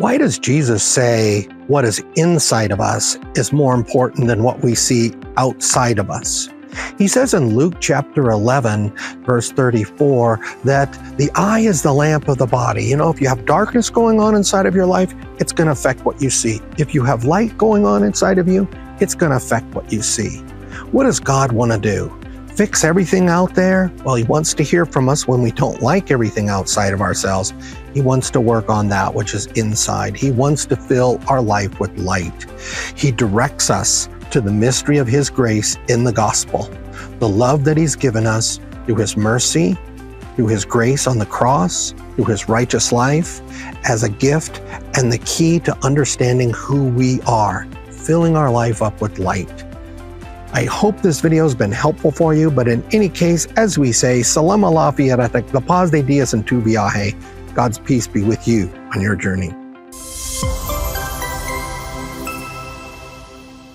Why does Jesus say what is inside of us is more important than what we see outside of us? He says in Luke chapter 11, verse 34, that the eye is the lamp of the body. You know, if you have darkness going on inside of your life, it's going to affect what you see. If you have light going on inside of you, it's going to affect what you see. What does God want to do? Fix everything out there? Well, He wants to hear from us when we don't like everything outside of ourselves. He wants to work on that which is inside. He wants to fill our life with light. He directs us to the mystery of His grace in the gospel, the love that He's given us through His mercy, through His grace on the cross, through His righteous life as a gift, and the key to understanding who we are, filling our life up with light. I hope this video has been helpful for you, but in any case, as we say, Salam Allah fi yaratak, la paz de Dios en tu viaje. God's peace be with you on your journey.